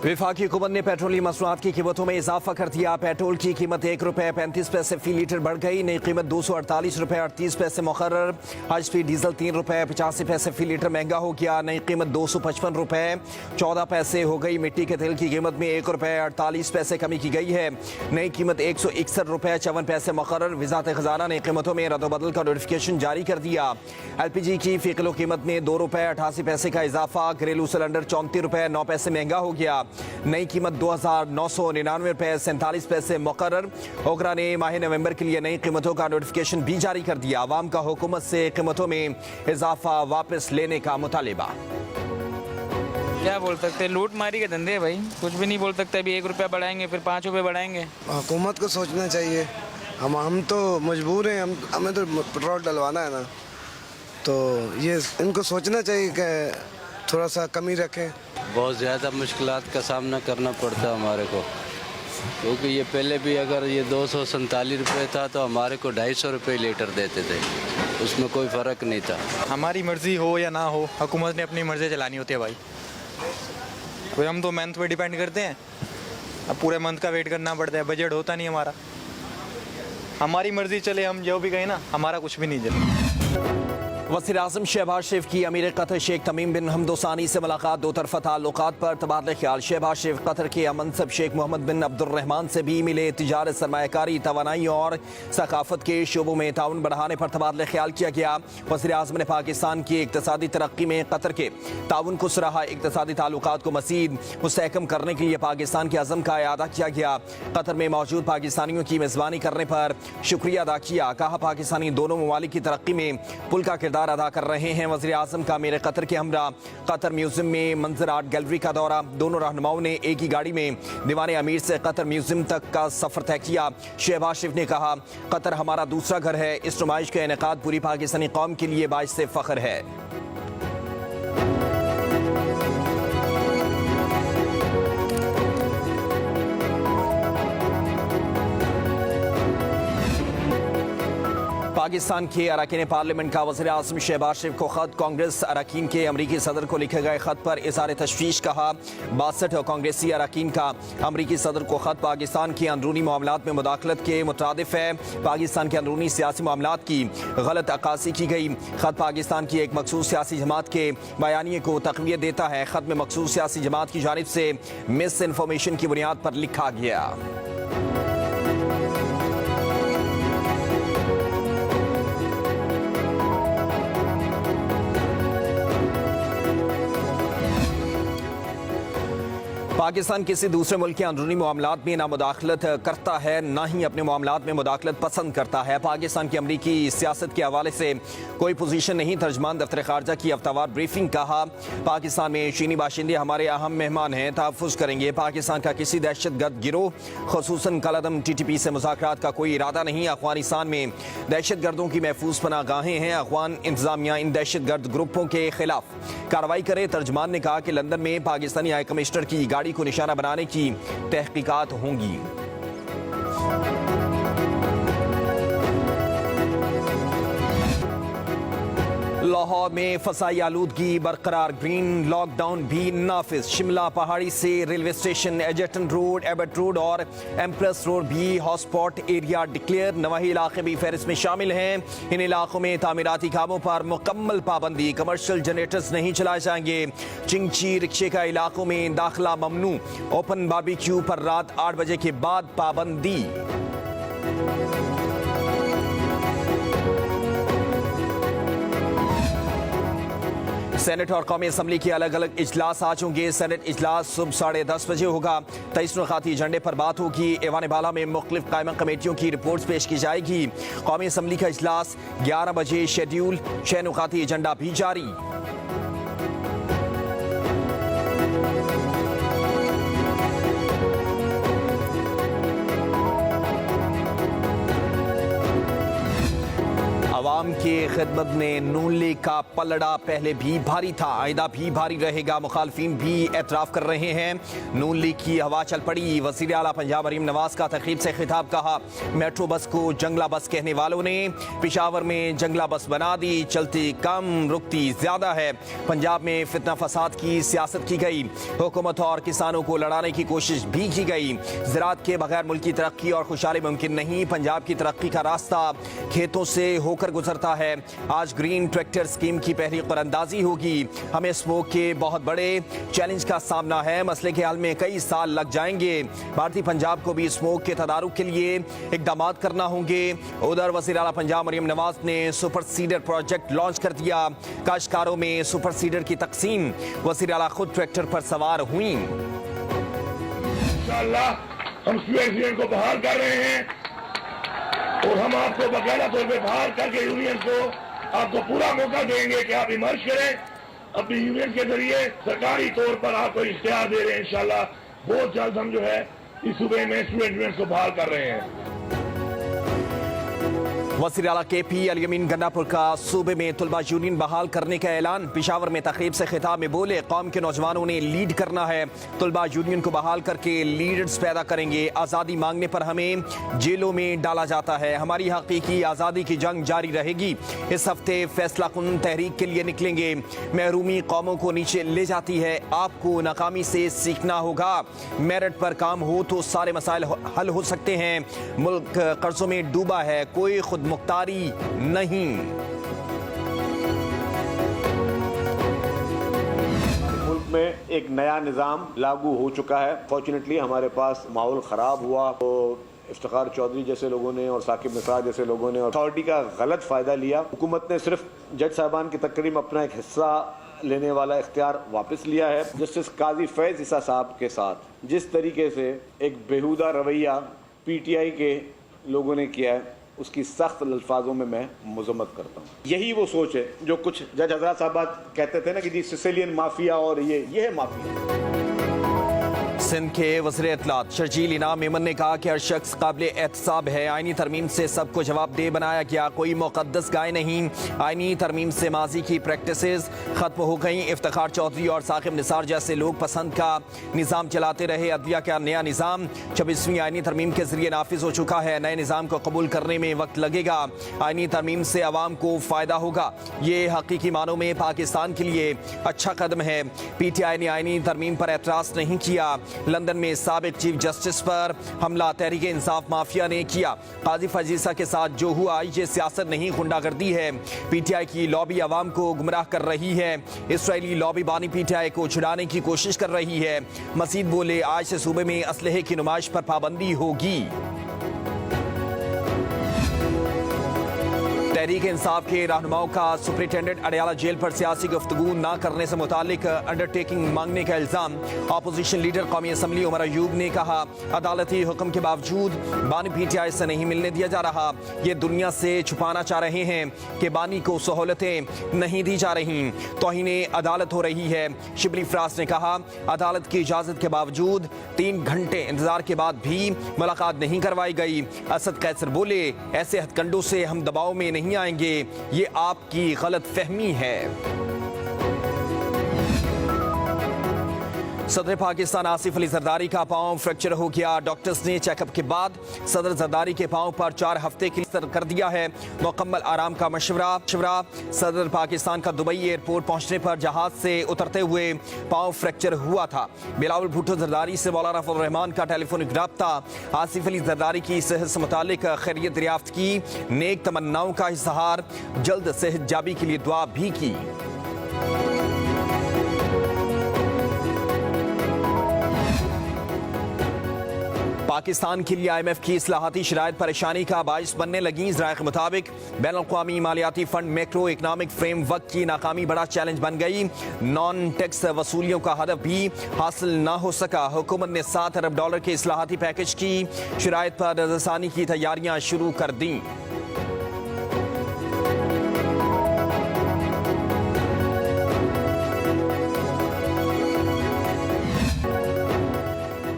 वफाकी हुकूमत ने पेट्रोलियम मसनूआत की कीमतों में इजाफा कर दिया। पेट्रोल की कीमत ₹1.35 फी लीटर बढ़ गई। नई कीमत ₹248.38 मुकर्रर। HP डीजल ₹3.85 फी लीटर महंगा हो गया। नई कीमत ₹255.14 हो गई। मिट्टी के तेल की कीमत में ₹1.48 कमी की गई है। नई कीमत ₹161.54 मुकर्रर। वजारत खजाना ने कीमतों में रद्दबदल का नोटिफिकेशन जारी कर दिया। LPG की फी किलो कीमत में ₹2.88 का इजाफा। घरेलू सिलेंडर ₹34.09 महंगा हो गया। नई कीमत ₹2,999.47 मुकर्रर। ओकरा ने माह नवंबर के लिए नई कीमतों का नोटिफिकेशन भी जारी कर दिया। आवाम का हुकूमत से कीमतों में इजाफा वापस लेने का मुतालिबा। क्या बोल सकते हैं, लूट मारी के धंधे भाई, कुछ भी नहीं बोल सकते। अभी ₹1 बढ़ाएंगे, फिर ₹5 बढ़ाएंगे। हुकूमत को सोचना चाहिए। हम तो मजबूर हैं, हमें तो पेट्रोल डलवाना है ना, तो ये इनको सोचना चाहिए कि थोड़ा सा कमी रखें। बहुत ज़्यादा मुश्किलात का सामना करना पड़ता है हमारे को, क्योंकि ये पहले भी अगर ये ₹247 था तो हमारे को ₹250 लीटर देते थे, उसमें कोई फ़र्क नहीं था। हमारी मर्ज़ी हो या ना हो, हुकूमत ने अपनी मर्ज़ी चलानी होती है भाई। तो हम तो मंथ पे डिपेंड करते हैं, अब पूरे मंथ का वेट करना पड़ता है, बजट होता नहीं हमारा। हमारी मर्ज़ी चले, हम जो भी कहें ना, हमारा कुछ भी नहीं चले। वज़ीर आज़म शहबाज शरीफ की अमीर कतर शेख तमीम बिन हमदोसानी से मुलाकात। दो तरफ़ा ताल्लुकात पर तबादला ख्याल। शहबाज शरीफ कतर के मनसब शेख मोहम्मद बिन अब्दुर्रहमान से भी मिले। तिजारत, सरमायाकारी, तवानाई और सकाफत के शोबों में ताउन बढ़ाने पर तबादला ख्याल किया गया। वज़ीर आज़म ने पाकिस्तान की इक़्तिसादी तरक्की में कतर के ताउन को सराहा। इक़्तिसादी ताल्लुकात को मज़ीद मुस्तहकम करने के लिए पाकिस्तान के अज़म का इआदा किया गया। कतर में मौजूद पाकिस्तानियों की मेज़बानी करने पर शुक्रिया अदा किया। कहा पाकिस्तानी दोनों ममालिक की तरक्की में पुल का किरदार अदा कर रहे हैं। वज़ीर आज़म का मेरे कतर के हमरा कतर म्यूजियम में मंजर आर्ट गैलरी का दौरा। दोनों रहनुमाओं ने एक ही गाड़ी में दीवाने अमीर से कतर म्यूजियम तक का सफर तय किया। शहबाज शरीफ ने कहा कतर हमारा दूसरा घर है। इस नुमाइश का इनेकाद पूरी पाकिस्तानी कौम के लिए बाइस से फख्र है। पाकिस्तान के अरकान पार्लियामेंट का वज़ीर आज़म शहबाज शरीफ को ख़त। कांग्रेस अरकान के अमरीकी सदर को लिखे गए ख़त पर इज़हार तशवीश। कहा 62 कांग्रेसी अरकान का अमरीकी सदर को ख़त पाकिस्तान के अंदरूनी मामलात में मुदाखलत के मुतरादिफ है। पाकिस्तान के अंदरूनी सियासी मामलात की गलत अक्कासी की गई। ख़त पाकिस्तान की एक मखसूस सियासी जमात के बयानिए को तक़वियत देता है। ख़त में मखसूस सियासी जमात की जानिब से मिस इन्फॉर्मेशन की बुनियाद पर लिखा गया। पाकिस्तान किसी दूसरे मुल्क के अंदरूनी मामलात में ना मुदाखलत करता है, ना ही अपने मामलात में मुदाखलत पसंद करता है। पाकिस्तान की अमरीकी सियासत के हवाले से कोई पोजीशन नहीं। तर्जमान दफ्तर खारजा की हफ्तावार ब्रीफिंग। कहा पाकिस्तान में चीनी बाशिंदे हमारे अहम मेहमान हैं, तहफ़्फ़ुज़ करेंगे। पाकिस्तान का किसी दहशतगर्द गिरोह खुसूसन कलअदम TTP से मुज़ाकरात का कोई इरादा नहीं। अफ़गानिस्तान में दहशतगर्दों की महफूज पनाहगाहें हैं। अफ़गान इंतज़ामिया इन दहशतगर्द ग्रुपों के खिलाफ कार्रवाई करे। तर्जमान ने कहा कि लंदन में पाकिस्तानी हाई कमिश्नर की गाड़ी को निशाना बनाने की तहकीकात होंगी। लाहौर में फसाई आलूदगी बरकरार। ग्रीन लॉकडाउन भी नाफिज। शिमला पहाड़ी से railway station, Egerton road, Abbott road और एम्प्रेस रोड भी हॉटस्पॉट एरिया डिक्लेयर। नवाही इलाके भी फहरिस्त में शामिल हैं। इन इलाकों में तामीराती कामों पर मुकम्मल पाबंदी। कमर्शियल जनरेटर्स नहीं चलाए जाएंगे। चिंची रिक्शे का इलाकों में दाखिला ममनू। ओपन बारबेक्यू पर रात 8 बजे के बाद पाबंदी। सेनेट और कौमी असम्बली के अलग अलग इजलास आज होंगे। सेनेट इजलास सुबह 10:30 बजे होगा। 23 नुकाती एजेंडे पर बात होगी। ऐवान बाला में मुख्तलिफ कायमा कमेटियों की रिपोर्ट्स पेश की जाएगी। कौमी असम्बली का इजलास 11 बजे शेड्यूल। 6 नुकाती एजेंडा भी जारी। अवाम की खिदमत में नून लीग का पलड़ा पहले भी भारी था, आइंदा भी भारी रहेगा। मुखालफिन भी एतराफ़ कर रहे हैं, नून लीग की हवा चल पड़ी। वज़ीर आला पंजाब मरीम नवाज का तक़रीब से खिताब, कहा मेट्रो बस को जंगला बस कहने वालों ने पेशावर में जंगला बस बना दी, चलती कम रुकती ज़्यादा है। पंजाब में फितना फसाद की सियासत की गई, हुकूमत और किसानों को लड़ाने की कोशिश भी की गई। ज़राअत के बगैर मुल्क की तरक्की और खुशहाली मुमकिन नहीं। पंजाब की तरक्की का रास्ता खेतों से होकर गुजरता है। आज ग्रीन ट्रैक्टर स्कीम की पहली कुरानंदाजी होगी। हमें स्मोक के बहुत बड़े चैलेंज का सामना है, मसले के हल में कई साल लग जाएंगे। भारतीय पंजाब को भी स्मोक के तदारुक के लिए इकदाम करना होंगे। उधर वज़ीर आला पंजाब मरीम नवाज ने सुपर सीडर प्रोजेक्ट लॉन्च कर दिया। काश्तकारों में सुपर सीडर की तकसीम, वज़ीर आला खुद ट्रैक्टर पर सवार हुई। इंशाअल्लाह हम यूनियन को बहाल कर रहे हैं और हम आपको बाकायदा तौर पर बहाल करके यूनियन को आपको पूरा मौका देंगे कि आप इमर्ज करें। अपनी यूनियन के जरिए सरकारी तौर पर आपको इख्तियार दे रहे हैं। इंशाअल्लाह बहुत जल्द हम जो है इस सूबे में स्टूडेंट यूनियन को बहाल कर रहे हैं। वज़ीर आला KP अल-यमीन गन्नापुर का सूबे में तुलबा यूनियन बहाल करने का ऐलान। पेशावर में तक़रीब से खिताब में बोले, कौम के नौजवानों ने लीड करना है, तुलबा यूनियन को बहाल करके लीडर्स पैदा करेंगे। आज़ादी मांगने पर हमें जेलों में डाला जाता है, हमारी हकीकी आज़ादी की जंग जारी रहेगी। इस हफ्ते फैसला कुन तहरीक के लिए निकलेंगे। महरूमी कौमों को नीचे ले जाती है, आपको नाकामी से सीखना होगा। मेरिट पर काम हो तो सारे मसाइल हल हो सकते हैं। मुल्क कर्जों में डूबा है, कोई खुद मुख्तारी नहीं। मुल्क में एक नया निज़ाम लागू हो चुका है। फॉर्चुनेटली हमारे पास माहौल ख़राब हुआ तो इफ्तिखार चौधरी जैसे लोगों ने और साकिब निसार जैसे लोगों ने अथॉरिटी का गलत फ़ायदा लिया। हुकूमत ने सिर्फ जज साहबान की तकरीर में अपना एक हिस्सा लेने वाला इख्तियार वापस लिया है। जस्टिस काजी फैज़ ईसा साहब के साथ जिस तरीके से एक बेहुदा रवैया PTI के लोगों ने किया है, उसकी सख्त अल्फाजों में मैं मजम्मत करता हूँ। यही वो सोच है जो कुछ जज हजरत साहब कहते थे ना कि जी सिसिलियन माफिया और ये है माफिया। सिंध के वज़ीर इत्तलात शर्जील इनाम मेमन ने कहा कि हर शख्स काबिल एहतसाब है। आईनी तरमीम से सबको जवाबदेह बनाया गया, कोई मुक़द्दस गाय नहीं। आईनी तरमीम से माजी की प्रैक्टिसेस ख़त्म हो गई। इफ्तिखार चौधरी और साकिब निसार जैसे लोग पसंद का निज़ाम चलाते रहे। अदलिया का नया निज़ाम 26वीं आईनी तरमीम के जरिए नाफिज हो चुका है। नए निज़ाम को कबूल करने में वक्त लगेगा। आईनी तरमीम से आवाम को फ़ायदा होगा। ये हकीकी मानों में पाकिस्तान के लिए अच्छा कदम है। PTI ने आईनी तरमीम पर एतराज़ नहीं किया। लंदन में साबिक चीफ जस्टिस पर हमला तहरीक इंसाफ माफिया ने किया। काजी फजीसा के साथ जो हुआ ये सियासत नहीं, गुंडागर्दी है। PTI की लॉबी आवाम को गुमराह कर रही है। इसराइली लॉबी बानी PTI को छुड़ाने की कोशिश कर रही है। मजीद बोले, आज से सूबे में असलहे की नुमाइश पर पाबंदी होगी। तहरीक इंसाफ के रहनुमाओं का सुपरिटेंडेंट अडयाला जेल पर सियासी गुफ्तगू न करने से मुतालिक अंडरटेकिंग मांगने का इल्जाम। अपोजिशन लीडर कौमी असम्बली उमर अयूब ने कहा, अदालती हुक्म के बावजूद बानी PTI से नहीं मिलने दिया जा रहा। ये दुनिया से छुपाना चाह रहे हैं कि बानी को सहूलतें नहीं दी जा रही, तौहीने अदालत हो रही है। शिबली फराज ने कहा, अदालत की इजाज़त के बावजूद 3 घंटे इंतजार के बाद भी मुलाकात नहीं करवाई गई। असद कैसर बोले, ऐसे हथकंडों से हम दबाव में नहीं आएंगे, ये आपकी गलत फहमी है। सदर पाकिस्तान आसिफ अली जरदारी का पांव फ्रैक्चर हो गया। डॉक्टर्स ने चेकअप के बाद सदर जरदारी के पांव पर 4 हफ्ते के लिए कर दिया है। मुकम्मल आराम का मशवरा। सदर पाकिस्तान का दुबई एयरपोर्ट पहुंचने पर जहाज से उतरते हुए पांव फ्रैक्चर हुआ था। बिलावल भुट्टो जरदारी से मौलाना फजल रहमान का टेलीफोनिक रब्ता। आसिफ अली जरदारी की सेहत से मुतालिक खैरियत दरियाफ्त की, नेक तमन्नाओं का इजहार, जल्द सेहत जाबी के लिए दुआ भी की। पाकिस्तान के लिए IMF की इस्लाहाती शराइत परेशानी का बाइस बनने लगी। ज़राए के मुताबिक बैनुल-अक़वामी मालियाती फंड मैक्रो इकनॉमिक फ्रेमवर्क की नाकामी बड़ा चैलेंज बन गई। नॉन टैक्स वसूलियों का हदफ भी हासिल न हो सका। हुकूमत ने $7 अरब के इस्लाहाती पैकेज की शराइत पर नज़रसानी की तैयारियां शुरू कर दी।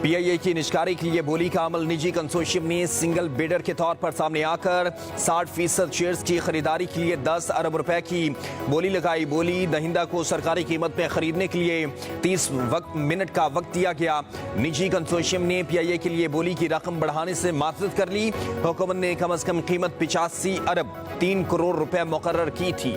PIA की निष्कारी के लिए बोली का अमल निजी कंसोर्शियम ने सिंगल बिडर के तौर पर सामने आकर 60% शेयर्स की खरीदारी के लिए 10 अरब रुपए की बोली लगाई। बोली दहिंदा को सरकारी कीमत में खरीदने के लिए 30 मिनट का वक्त दिया गया। निजी कंसोर्शियम ने PIA के लिए बोली की रकम बढ़ाने से मातहत कर ली। हुकूमत ने कम अज कम कीमत 85 अरब 3 करोड़ रुपए मुकर्रर की थी।